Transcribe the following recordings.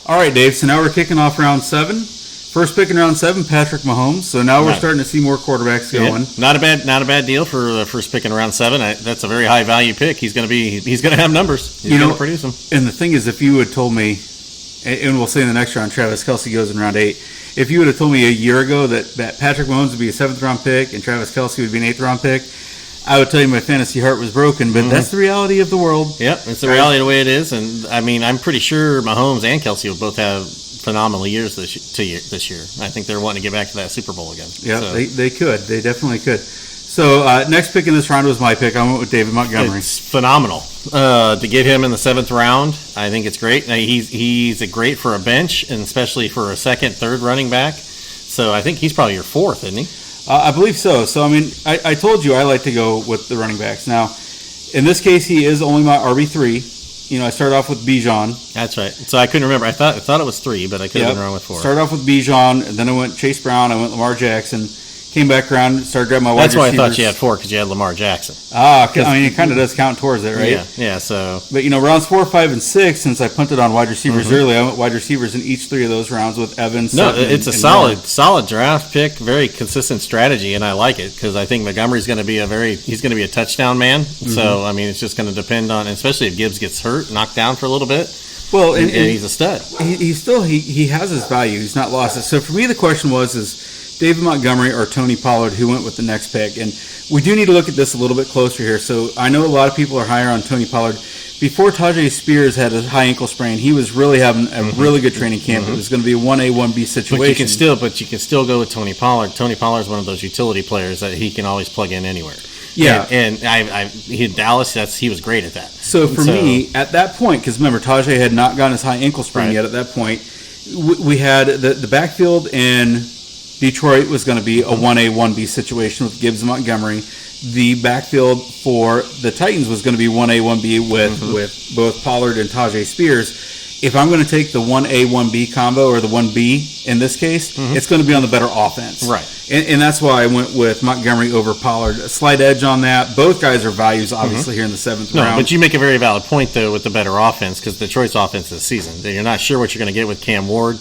All right, Dave. So now we're kicking off round 7. First pick in round 7, Patrick Mahomes. So now we're starting to see more quarterbacks going. Yeah, not a bad deal for the first pick in round 7. That's a very high value pick. He's going to have numbers. He's going to produce them. And the thing is, if you had told me, and we'll say in the next round, Travis Kelce goes in round 8. If you would have told me a year ago that Patrick Mahomes would be a 7th round pick and Travis Kelce would be an 8th round pick, I would tell you my fantasy heart was broken, but that's the reality of the world. Yep, it's the reality of the way it is. And, I mean, I'm pretty sure Mahomes and Kelce will both have phenomenal years this year. I think they're wanting to get back to that Super Bowl again. Yeah, so. They could. They definitely could. So next pick in this round was my pick. I went with David Montgomery. It's phenomenal. To get him in the 7th round, I think it's great. He's great for a bench, and especially for a second, third running back. So I think he's probably your 4th, isn't he? I believe so. So, I mean, I told you I like to go with the running backs. Now, in this case, he is only my RB3. You know, I started off with Bijan. That's right. So I couldn't remember. I thought it was 3, but I could have been wrong with 4. Started off with Bijan, and then I went Chase Brown. I went Lamar Jackson. Came back around, started grabbing my wide receivers. That's why I thought you had 4, because you had Lamar Jackson. I mean, it kind of does count towards it, right? Yeah. So, but you know, rounds 4, 5, and 6. Since I punted on wide receivers early, I went wide receivers in each 3 of those rounds with Evans. It's a solid draft pick, very consistent strategy, and I like it because I think Montgomery's going to be a touchdown man. So I mean, it's just going to depend on, especially if Gibbs gets hurt, knocked down for a little bit. Well, and he's a stud. He has his value. He's not lost it. So for me, the question is David Montgomery or Tony Pollard, who went with the next pick. And we do need to look at this a little bit closer here. So I know a lot of people are higher on Tony Pollard. Before Tajay Spears had a high ankle sprain, he was really having a really good training camp. It was going to be a 1A, 1B situation. But you can still go with Tony Pollard. Tony Pollard is one of those utility players that he can always plug in anywhere. Yeah, and in Dallas, he was great at that. So for me, at that point, because remember, Tajay had not gotten his high ankle sprain yet. At that point, we had the backfield in Detroit was going to be a 1A, 1B situation with Gibbs and Montgomery. The backfield for the Titans was going to be 1A, 1B with both Pollard and Tajay Spears. If I'm going to take the 1A, 1B combo, or the 1B in this case, it's going to be on the better offense. Right. And that's why I went with Montgomery over Pollard. A slight edge on that. Both guys are values, obviously, here in the 7th round. But you make a very valid point, though, with the better offense, because Detroit's offense this season. You're not sure what you're going to get with Cam Ward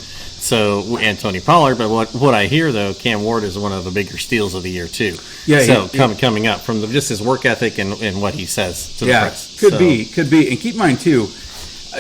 and Tony Pollard, but what I hear, though, Cam Ward is one of the bigger steals of the year, too. Yeah. So coming up from just his work ethic and what he says to the press. Could be. And keep in mind, too,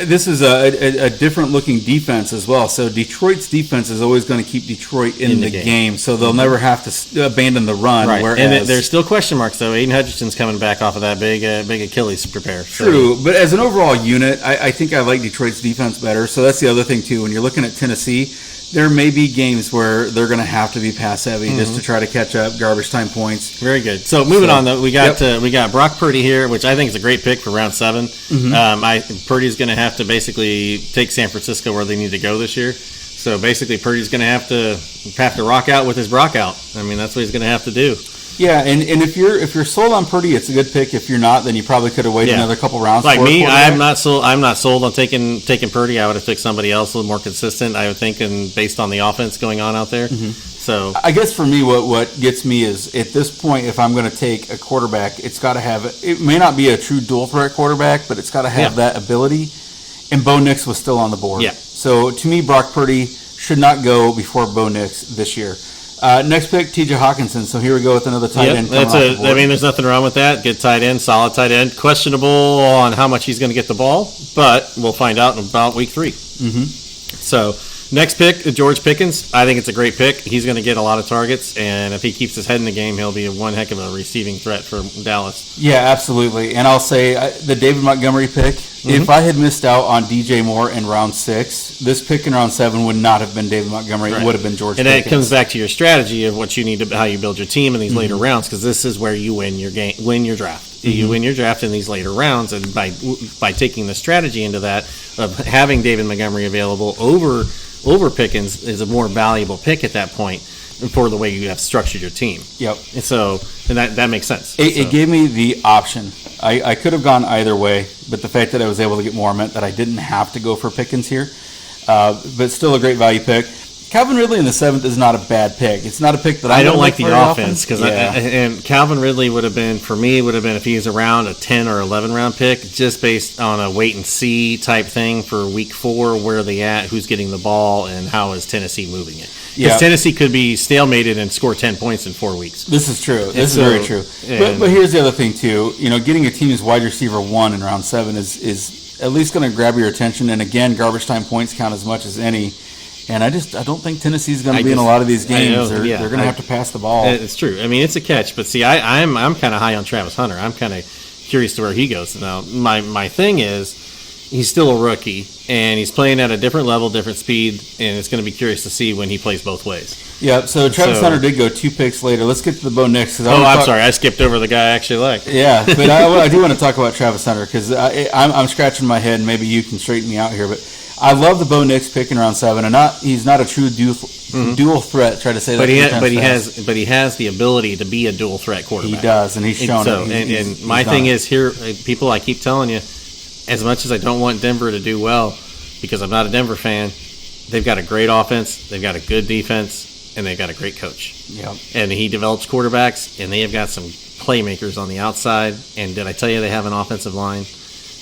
this is a different looking defense as well. So Detroit's defense is always going to keep Detroit in the game. So they'll never have to abandon the run. Right. And there's still question marks, though. Aiden Hutchinson's coming back off of that big Achilles repair. True. But as an overall unit, I think I like Detroit's defense better. So that's the other thing, too. When you're looking at Tennessee, there may be games where they're going to have to be pass heavy just to try to catch up garbage time points. Very good. So moving on, though, we got Brock Purdy here, which I think is a great pick for round 7. Purdy's going to have to basically take San Francisco where they need to go this year. So basically, Purdy's going to have to rock out with his Brock out. I mean, that's what he's going to have to do. Yeah, and if you're sold on Purdy, it's a good pick. If you're not, then you probably could have waited another couple rounds. Like me, I'm not sold on taking Purdy. I would have picked somebody else a little more consistent, I would think, and based on the offense going on out there. So I guess for me, what gets me is at this point, if I'm going to take a quarterback, it's got to have it may not be a true dual threat quarterback, but it's got to have that ability. And Bo Nix was still on the board. Yeah. So to me, Brock Purdy should not go before Bo Nix this year. Next pick, T.J. Hawkinson. So here we go with another tight end. I mean, there's nothing wrong with that. Good tight end, solid tight end. Questionable on how much he's going to get the ball, but we'll find out in about week 3. So next pick, George Pickens. I think it's a great pick. He's going to get a lot of targets, and if he keeps his head in the game, he'll be one heck of a receiving threat for Dallas. Yeah, absolutely. And I'll say the David Montgomery pick, if I had missed out on DJ Moore in round 6, this pick in round 7 would not have been David Montgomery. It would have been George Pickens. And that comes back to your strategy of what you need to, how you build your team in these later rounds, because this is where you win your draft. You win your draft in these later rounds, and by taking the strategy into that of having David Montgomery available over Pickens is a more valuable pick at that point for the way you have structured your team. Yep. And that makes sense. It gave me the option. I could have gone either way, but the fact that I was able to get more meant that I didn't have to go for Pickens here. But still a great value pick. Calvin Ridley in the 7th is not a bad pick. It's not a pick that I don't gonna like look the very offense because often. and Calvin Ridley would have been if he was around a 10 or 11 round pick, just based on a wait and see type thing for week 4, where are they at, who's getting the ball, and how is Tennessee moving it? Because Tennessee could be stalemated and score 10 points in 4 weeks. This is true. This is very true. But here's the other thing too. Getting a team as wide receiver 1 in round 7 is at least going to grab your attention. And again, garbage time points count as much as any. And I don't think Tennessee's going to be in a lot of these games. They're going to have to pass the ball. It's true. I mean, it's a catch. But see, I'm kind of high on Travis Hunter. I'm kind of curious to where he goes. Now, my thing is, he's still a rookie, and he's playing at a different level, different speed, and it's going to be curious to see when he plays both ways. Yeah, so Travis Hunter did go 2 picks later. Let's get to the Bo Nix. I'm sorry. I skipped over the guy I actually like. Yeah, but I do want to talk about Travis Hunter because I'm scratching my head, and maybe you can straighten me out here, but I love the Bo Nix pick in round 7, and he's not a true dual threat. Try to say that, but he has the ability to be a dual threat quarterback. He does, and he's shown it. And my thing is here, people. I keep telling you, as much as I don't want Denver to do well, because I'm not a Denver fan, they've got a great offense, they've got a good defense, and they've got a great coach. Yep. And he develops quarterbacks, and they have got some playmakers on the outside. And did I tell you they have an offensive line?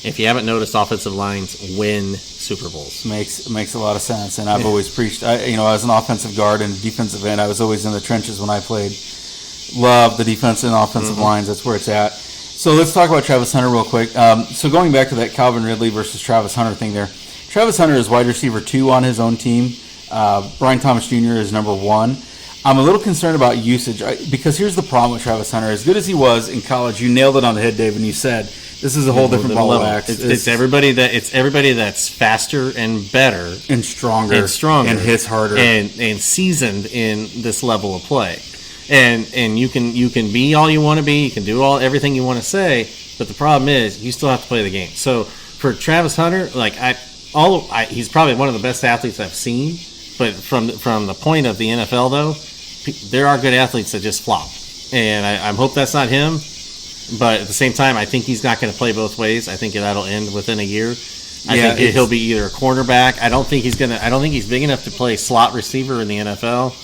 If you haven't noticed, offensive lines win Super Bowls. Makes a lot of sense, and I've always preached. As an offensive guard and defensive end, I was always in the trenches when I played. Love the defense and offensive lines. That's where it's at. So let's talk about Travis Hunter real quick. So going back to that Calvin Ridley versus Travis Hunter thing there, Travis Hunter is wide receiver 2 on his own team. Brian Thomas Jr. is number 1. I'm a little concerned about usage because here's the problem with Travis Hunter. As good as he was in college, you nailed it on the head, Dave, and you said this is a whole different ball of wax. It's everybody that's faster and better and stronger and hits harder and seasoned in this level of play. And you can be all you want to be, you can do everything you want to say, but the problem is you still have to play the game. So for Travis Hunter, he's probably one of the best athletes I've seen. But from the point of the NFL though, there are good athletes that just flop, and I hope that's not him. But at the same time, I think he's not going to play both ways. I think that'll end within a year. I think he'll be either a cornerback. I don't think he's big enough to play slot receiver in the NFL.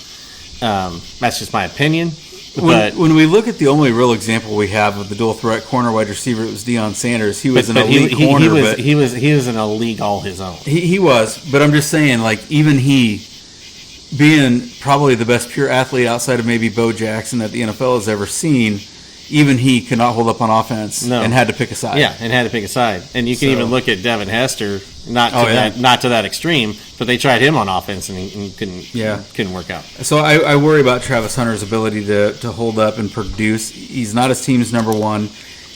That's just my opinion. But when we look at the only real example we have of the dual threat corner wide receiver, it was Deion Sanders. He was an elite corner. He was in a league all his own. He was, but I'm just saying, even he, being probably the best pure athlete outside of maybe Bo Jackson that the NFL has ever seen, even he could not hold up on offense and had to pick a side. Yeah, and had to pick a side. And you can even look at Devin Hester, not to that extreme, but they tried him on offense and couldn't work out. So I worry about Travis Hunter's ability to hold up and produce. He's not his team's number 1.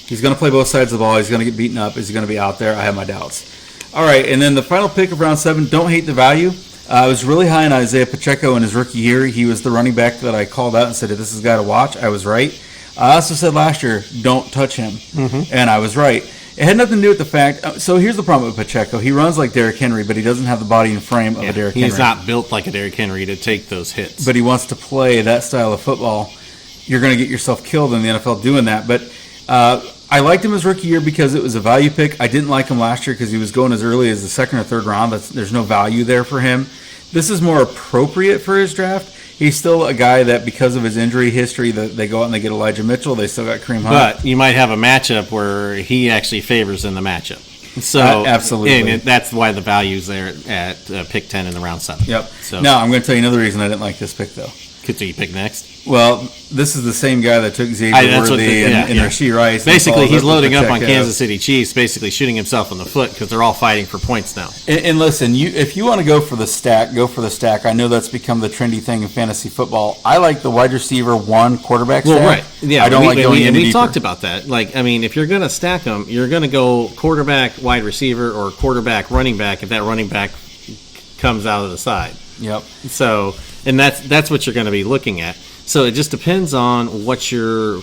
He's going to play both sides of the ball. He's going to get beaten up. Is he going to be out there? I have my doubts. All right, and then the final pick of round 7, don't hate the value. I was really high on Isaiah Pacheco in his rookie year. He was the running back that I called out and said, this is a guy to watch. I was right. I also said last year, don't touch him. And I was right. It had nothing to do with the fact. So here's the problem with Pacheco. He runs like Derrick Henry, but he doesn't have the body and frame of a Derrick Henry. He's not built like a Derrick Henry to take those hits. But he wants to play that style of football. You're going to get yourself killed in the NFL doing that. But I liked him his rookie year because it was a value pick. I didn't like him last year because he was going as early as the 2nd or 3rd round. There's no value there for him. This is more appropriate for his draft. He's still a guy that, because of his injury history, that they go out and they get Elijah Mitchell. They still got Kareem Hunt. But you might have a matchup where he actually favors in the matchup. So absolutely, and that's why the value's there at pick 10 in the round 7. Yep. So now I'm going to tell you another reason I didn't like this pick, though. Could you pick next? Well, this is the same guy that took Xavier Worthy and Rashee Rice. Basically, he's loading up on Kansas City Chiefs, basically shooting himself in the foot because they're all fighting for points now. And listen, if you want to go for the stack, go for the stack. I know that's become the trendy thing in fantasy football. I like the wide receiver 1 quarterback stack. Well, right. Yeah, I don't like going any deeper. We talked about that. If you're going to stack them, you're going to go quarterback, wide receiver, or quarterback, running back if that running back comes out of the side. Yep. So, and that's what you're going to be looking at. So it just depends on what your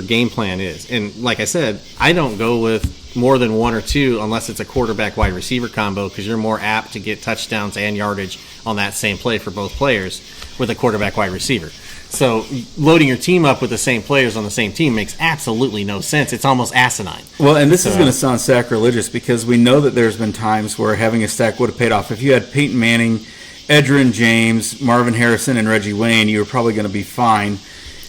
game plan is. And like I said, I don't go with more than 1 or 2 unless it's a quarterback wide receiver combo because you're more apt to get touchdowns and yardage on that same play for both players with a quarterback wide receiver. So loading your team up with the same players on the same team makes absolutely no sense. It's almost asinine. Well, and this is going to sound sacrilegious because we know that there's been times where having a stack would have paid off. If you had Peyton Manning, Edgerrin James, Marvin Harrison, and Reggie Wayne, you were probably going to be fine.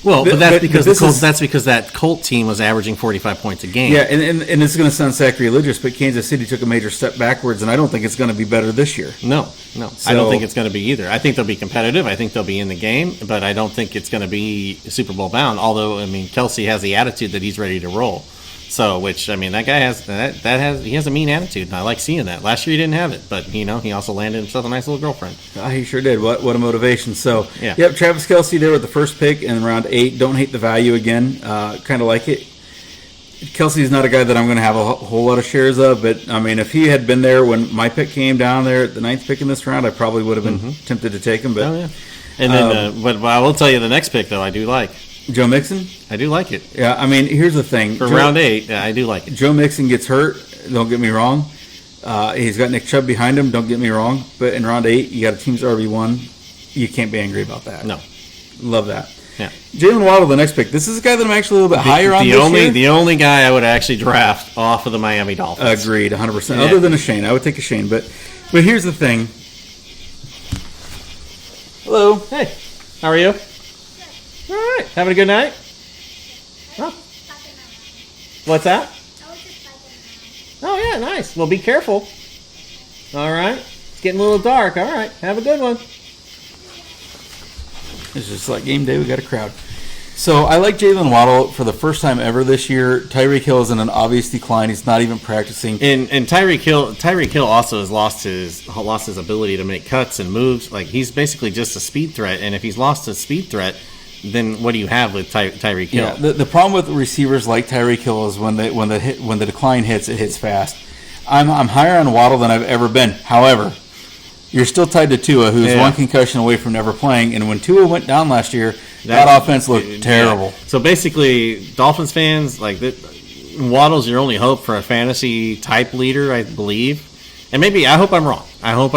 Well, but that's because this because that Colt team was averaging 45 points a game. Yeah, and it's going to sound sacrilegious, but Kansas City took a major step backwards, and I don't think it's going to be better this year. No. I don't think it's going to be either. I think they'll be competitive. I think they'll be in the game, but I don't think it's going to be Super Bowl bound. Although, I mean, Kelsey has the attitude that he's ready to roll. So, which, I mean, that guy has he has a mean attitude, and I like seeing that. Last year he didn't have it, but he also landed himself a nice little girlfriend. He sure did. What a motivation. So, yeah. Yep, Travis Kelsey there with the first pick in round 8. Don't hate the value again. Kind of like it. Kelsey's not a guy that I'm going to have a whole lot of shares of, but I mean, if he had been there when my pick came down there at the 9th pick in this round, I probably would have been tempted to take him. But, oh, yeah. And then, but I will tell you the next pick though, I do like Joe Mixon. I do like it. Yeah, I mean, here's the thing. For round 8, I do like it. Joe Mixon gets hurt. Don't get me wrong. He's got Nick Chubb behind him. Don't get me wrong. But in round 8, you got a team's RB1. You can't be angry about that. No, love that. Yeah. Jalen Waddle, the next pick. This is a guy that I'm actually a little bit higher on this year. The only guy I would actually draft off of the Miami Dolphins. Agreed, 100%. Yeah. Other than a Shane, I would take a Shane. But here's the thing. Hello. Hey, how are you? All right. Having a good night? Huh? What's that? Oh, yeah, nice. Well, be careful. All right. It's getting a little dark. All right. Have a good one. It's just like game day. We got a crowd. So I like Jalen Waddle for the first time ever this year. Tyreek Hill is in an obvious decline. He's not even practicing. And Tyreek Hill also has lost his ability to make cuts and moves. Like, he's basically just a speed threat. And if he's lost a speed threat, then what do you have with Tyreek Hill? Yeah, the problem with receivers like Tyreek Hill is when the decline hits, it hits fast. I'm higher on Waddle than I've ever been. However, you're still tied to Tua, who's one concussion away from never playing. And when Tua went down last year, that offense looked terrible. Yeah. So basically, Dolphins fans, like, Waddle's your only hope for a fantasy type leader, I believe. And maybe I hope I'm wrong. I hope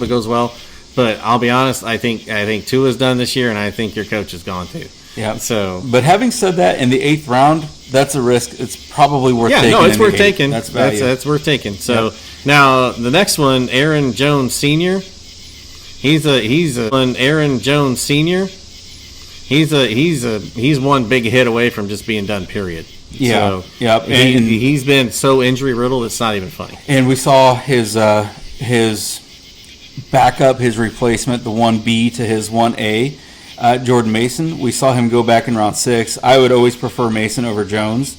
it goes well. But I'll be honest, I think Tua's done this year, and I think your coach is gone too. Yeah. So, but having said that, in the 8th round, that's a risk. It's probably worth taking. Yeah, no, it's worth taking. That's value. That's worth taking. So now the next one, Aaron Jones Sr. He's one big hit away from just being done. Period. Yeah. So, yeah. And he's been so injury riddled, it's not even funny. And we saw his backup, his replacement, the 1B to his 1A, Jordan Mason. We saw him go back in round 6. I would always prefer Mason over Jones.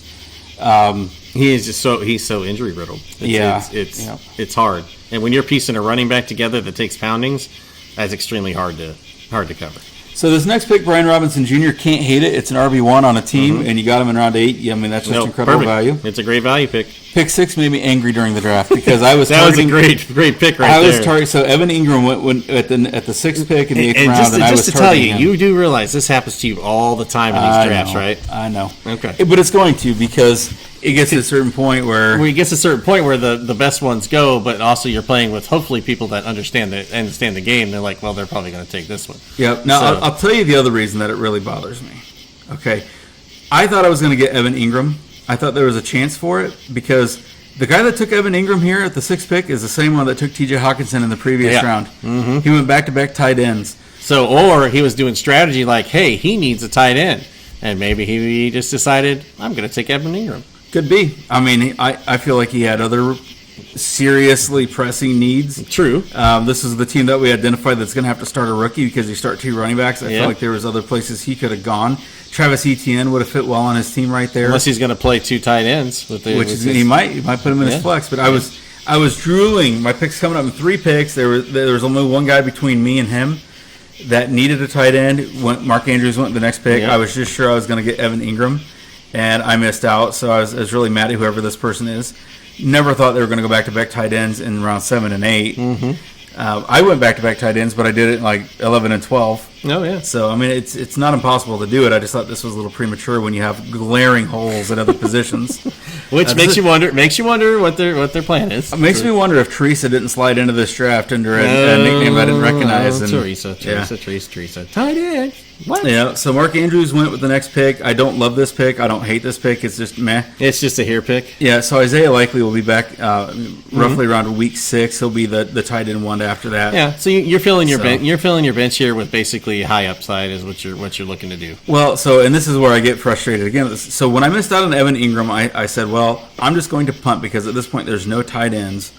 He's so injury riddled. It's hard. And when you're piecing a running back together that takes poundings, that's extremely hard to cover. So this next pick, Brian Robinson Jr., can't hate it. It's an RB1 on a team, and you got him in round 8. Yeah, I mean, that's just incredible value. It's a great value pick. Pick 6 made me angry during the draft because I was that was a great pick there. So Evan Ingram went at the 6th pick in the 8th round, just, and I was just to tell you, him. you do realize this happens to you all the time in these drafts, right? I know. Okay. But it's going to because it gets to a certain point where the best ones go, but also you're playing with hopefully people that understand the game. They're like, well, they're probably going to take this one. Yep. Now I'll tell you the other reason that it really bothers me. Okay, I thought I was going to get Evan Ingram. I thought there was a chance for it because the guy that took Evan Ingram here at the 6th pick is the same one that took T.J. Hawkinson in the previous round. Mm-hmm. He went back-to-back tight ends. So, or he was doing strategy like, hey, he needs a tight end, and maybe he just decided, I'm going to take Evan Ingram. Could be. I mean, I feel like he had other seriously pressing needs. True. This is the team that we identified that's going to have to start a rookie because you start 2 running backs. I feel like there was other places he could have gone. Travis Etienne would have fit well on his team right there. Unless he's going to play 2 tight ends. He might put him in his flex. But I was drooling. My picks coming up in 3 picks. There was only one guy between me and him that needed a tight end. Mark Andrews went the next pick. I was just sure I was going to get Evan Ingram, and I missed out. So I was really mad at whoever this person is. Never thought they were going to go back-to-back tight ends in round 7 and 8. Mm-hmm. I went back-to-back tight ends, but I did it in like 11 and 12. Oh, yeah. So, I mean, it's not impossible to do it. I just thought this was a little premature when you have glaring holes at other positions. Which makes you wonder what their plan is. It makes me wonder if Teresa didn't slide into this draft under a nickname I didn't recognize. And, Teresa. Tight end. What? Yeah, so Mark Andrews went with the next pick. I don't love this pick. I don't hate this pick. It's just meh. It's just a here pick. Yeah, so Isaiah Likely will be back roughly around week 6. He'll be the tight end one after that. Yeah, so you're filling your bench. You're filling your bench here with basically high upside is what you're looking to do. Well, and this is where I get frustrated again. So when I missed out on Evan Ingram, I said, well, I'm just going to punt because at this point there's no tight ends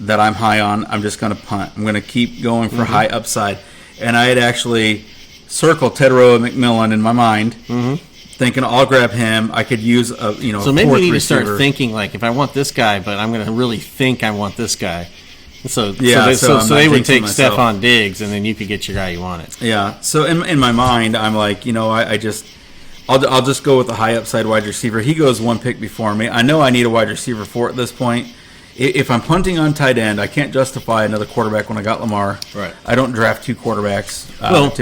that I'm high on. I'm just going to punt. I'm going to keep going for high upside. And I had actually circled Tedroa McMillan in my mind, thinking I'll grab him. I could use a So maybe we need to start thinking like if I want this guy, but I'm going to really think I want this guy. So they would take Stephon Diggs, and then you could get your guy you wanted. Yeah. So in my mind, I'm like, I'll just go with the high upside wide receiver. He goes one pick before me. I know I need a wide receiver for at this point. If I'm punting on tight end, I can't justify another quarterback when I got Lamar. Right. I don't draft 2 quarterbacks.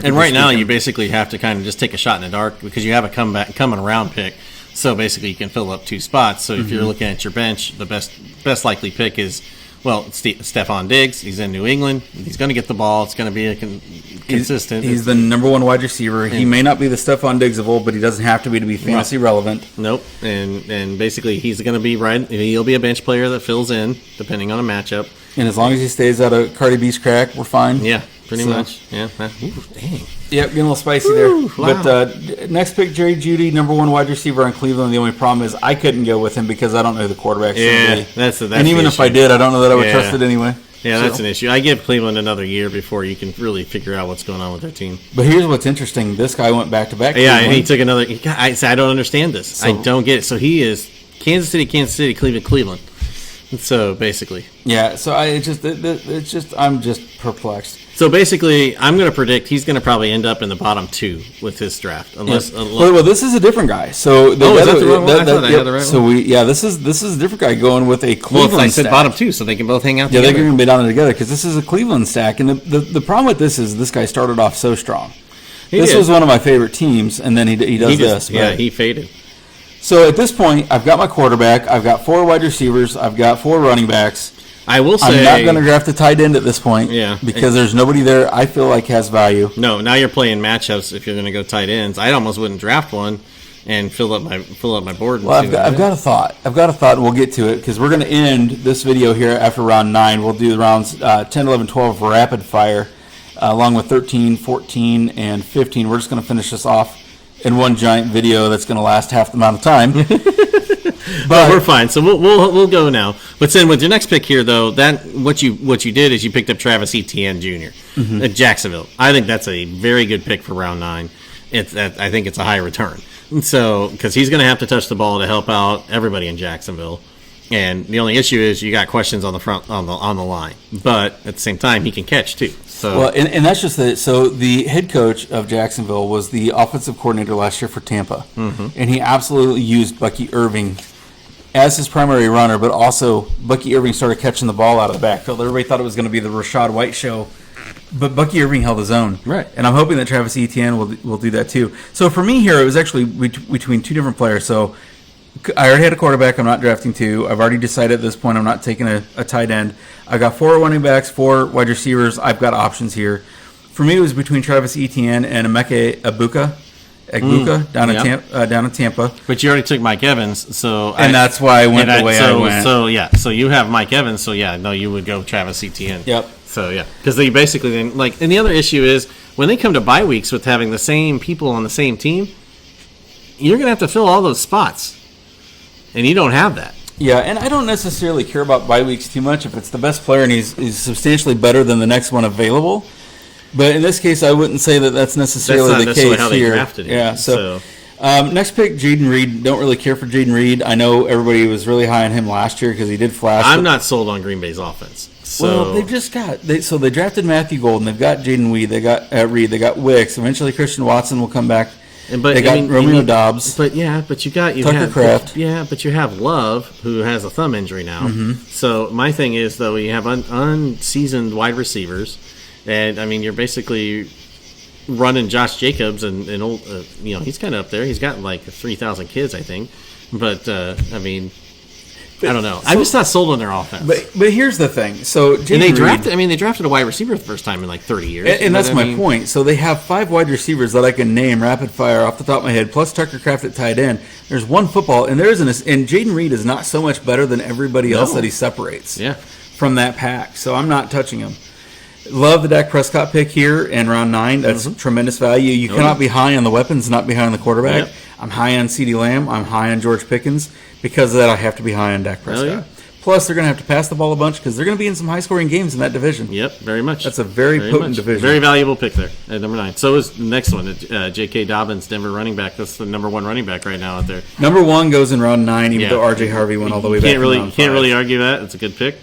And right now you basically have to kind of just take a shot in the dark because you have a coming around pick. So basically you can fill up 2 spots. So if you're looking at your bench, the best likely pick is, Stephon Diggs. He's in New England. He's going to get the ball. It's going to be a consistent. He's the number 1 wide receiver. He may not be the Stephon Diggs of old, but he doesn't have to be fantasy relevant. Nope. And basically he's going to be right. He'll be a bench player that fills in depending on a matchup. And as long as he stays out of Cardi B's crack, we're fine. Yeah, pretty much. Yeah. Ooh, dang. Yep, getting a little spicy there. Wow. But next pick, Jerry Jeudy, number 1 wide receiver on Cleveland. The only problem is I couldn't go with him because I don't know who the quarterback's going to be. That's and even if I did, I don't know that I would trust it anyway. Yeah, that's an issue. I give Cleveland another year before you can really figure out what's going on with their team. But here's what's interesting. This guy went back-to-back. Yeah, and he took another. I don't understand this. I don't get it. So he is Kansas City, Cleveland. So basically. Yeah, so I'm just perplexed. So basically, I'm going to predict he's going to probably end up in the bottom 2 with his draft, unless. Well, this is a different guy. So is that the wrong one? I thought I had the right one. So this is a different guy going with a Cleveland. Well, I said bottom 2, so they can both hang out together. Yeah, they're going to be down together because this is a Cleveland stack, and the problem with this is this guy started off so strong. This was one of my favorite teams, and then he does this. Yeah, he faded. So at this point, I've got my quarterback, I've got 4 wide receivers, I've got 4 running backs. I will say I'm not going to draft a tight end at this point. Yeah, because there's nobody there I feel like has value. No, now you're playing matchups. If you're going to go tight ends, I almost wouldn't draft one and fill up my board. Well, I've got a thought. And we'll get to it because we're going to end this video here after round 9. We'll do the rounds 10, 11, 12 rapid fire, along with 13, 14, and 15. We're just going to finish this off in one giant video that's going to last half the amount of time. But we're fine. So we'll go now. But then with your next pick here, though, what you did is you picked up Travis Etienne Jr. At Jacksonville. I think that's a very good pick for round 9. I think it's a high return. So because he's going to have to touch the ball to help out everybody in Jacksonville. And the only issue is you got questions on the front on the line. But at the same time, he can catch too. So well, and that's just it. So the head coach of Jacksonville was the offensive coordinator last year for Tampa, and he absolutely used Bucky Irving as his primary runner, but also Bucky Irving started catching the ball out of the backfield. Everybody thought it was going to be the Rashad White show, but Bucky Irving held his own. Right. And I'm hoping that Travis Etienne will do that too. So for me here, it was actually between 2 different players. So I already had a quarterback. I'm not drafting 2. I've already decided at this point I'm not taking a tight end. I've got 4 running backs, 4 wide receivers. I've got options here. For me, it was between Travis Etienne and Emeka Egbuka down in Tampa. But you already took Mike Evans, that's why I went the way I went. So you have Mike Evans, so you would go Travis Etienne. Yep. So because they basically then and the other issue is when they come to bye weeks with having the same people on the same team, you're going to have to fill all those spots, and you don't have that. Yeah, and I don't necessarily care about bye weeks too much if it's the best player and he's substantially better than the next one available. But in this case, I wouldn't say that that's necessarily the case how here. They drafted him. Yeah. So next pick, Jaden Reed. Don't really care for Jaden Reed. I know everybody was really high on him last year because he did flash. I'm not sold on Green Bay's offense. So. Well, they've just got they drafted Matthew Golden. They've got Jaden Reed. They got Reed. They got Wicks. Eventually, Christian Watson will come back. They got Romeo Dobbs. But you Tucker Kraft. But you have Love, who has a thumb injury now. So my thing is, though, you have unseasoned wide receivers, and I mean you're basically running Josh Jacobs and old, he's kind of up there. He's got like 3,000 kids, I think. But I mean, I don't know. I'm just not sold on their offense. But here's the thing. So they drafted a wide receiver the first time in like 30 years. And that's my point. So they have 5 wide receivers that I can name rapid fire off the top of my head, plus Tucker Kraft at tight end. There's one football, and and Jaden Reed is not so much better than everybody else that he separates from that pack. So I'm not touching him. Love the Dak Prescott pick here in round 9. That's tremendous value. You cannot be high on the weapons, not be high on the quarterback. Yep. I'm high on CeeDee Lamb. I'm high on George Pickens. Because of that, I have to be high on Dak Prescott. Yeah. Plus, they're going to have to pass the ball a bunch because they're going to be in some high-scoring games in that division. Yep, very much. That's a very potent division. Very valuable pick there at number 9. So is the next one, J.K. Dobbins, Denver running back. That's the number 1 running back right now out there. Number 1 goes in round 9, even though R.J. Harvey went all the way back. You can't really argue that. It's a good pick.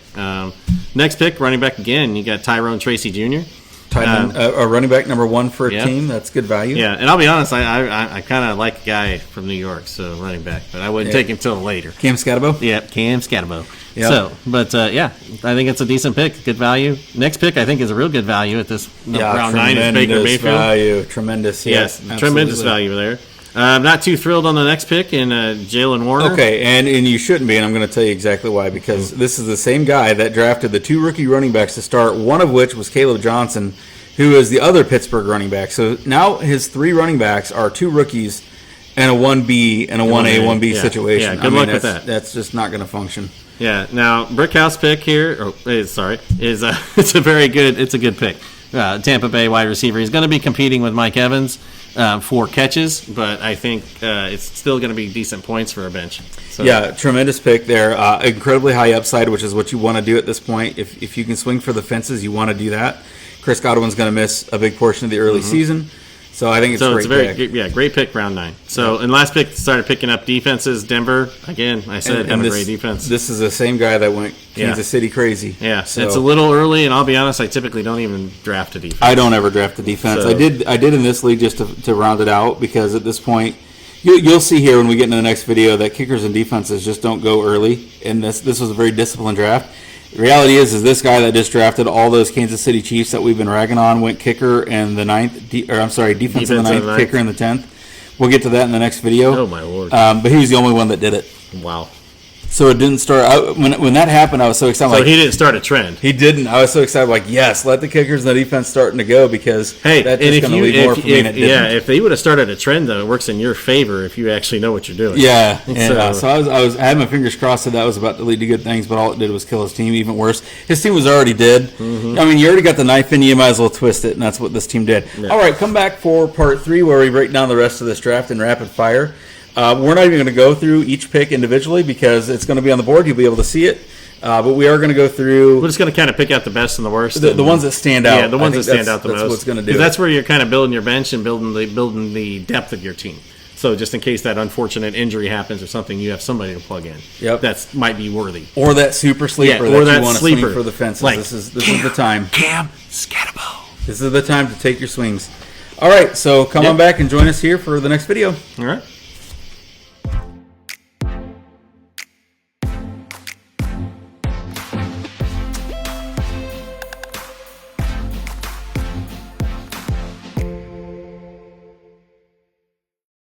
Next pick, running back again. You got Tyrone Tracy Jr. A running back number 1 for a team. That's good value. Yeah, and I'll be honest, I kind of like a guy from New York, so running back, but I wouldn't take him till later. Cam Scatterbo? Yeah, Cam Scatterbo. Yep. So, but I think it's a decent pick, good value. Next pick, I think, is a real good value at this round 9 is Baker Mayfield. Value, tremendous. Yes, tremendous value there. I'm not too thrilled on the next pick in Jalen Warner. Okay, and you shouldn't be, and I'm going to tell you exactly why, because this is the same guy that drafted the 2 rookie running backs to start, one of which was Caleb Johnson, who is the other Pittsburgh running back. So now his 3 running backs are 2 rookies and a 1B and a 1A, 1B situation. Yeah, good luck with that. That's just not going to function. Yeah, now, Brickhouse pick here, it's a very good, it's a good pick. Tampa Bay wide receiver. He's going to be competing with Mike Evans for catches, but I think it's still going to be decent points for a bench. So. Yeah, tremendous pick there. Incredibly high upside, which is what you want to do at this point. If you can swing for the fences, you want to do that. Chris Godwin's going to miss a big portion of the early season. So I think it's a great pick. Great pick, round 9. So, and last pick started picking up defenses. Denver, again, I said, have a great defense. This is the same guy that went Kansas City crazy. Yeah, so it's a little early, and I'll be honest, I typically don't even draft a defense. I don't ever draft a defense. So, I did in this league just to round it out, because at this point, you'll see here when we get into the next video that kickers and defenses just don't go early, and this was a very disciplined draft. The reality is this guy that just drafted all those Kansas City Chiefs that we've been ragging on went kicker in the 9th, defense in the 9th, kicker in the 10th. We'll get to that in the next video. Oh, my Lord. But he was the only one that did it. Wow. So it didn't start. When that happened, I was so excited. So he didn't start a trend. He didn't. I was so excited. Like, yes, let the kickers and the defense starting to go, because that's just going to lead more for me. If they would have started a trend, though, it works in your favor if you actually know what you're doing. Yeah. And so I had my fingers crossed that was about to lead to good things, but all it did was kill his team even worse. His team was already dead. Mm-hmm. I mean, you already got the knife in you, might as well twist it, and that's what this team did. Yeah. All right, come back for part 3 where we break down the rest of this draft in rapid fire. We're not even going to go through each pick individually because it's going to be on the board. You'll be able to see it. But we are going to go through. We're just going to kind of pick out the best and the worst. The ones that stand out. Yeah, the ones that stand out the most. That's what's going to do. That's where you're kind of building your bench and building the depth of your team. So just in case that unfortunate injury happens or something, you have somebody to plug in. Yep. That might be worthy. Or that super sleeper or that you want to swing for the fences. Like, this is the time. Cam Scatterbo. This is the time to take your swings. All right, so come on back and join us here for the next video. All right.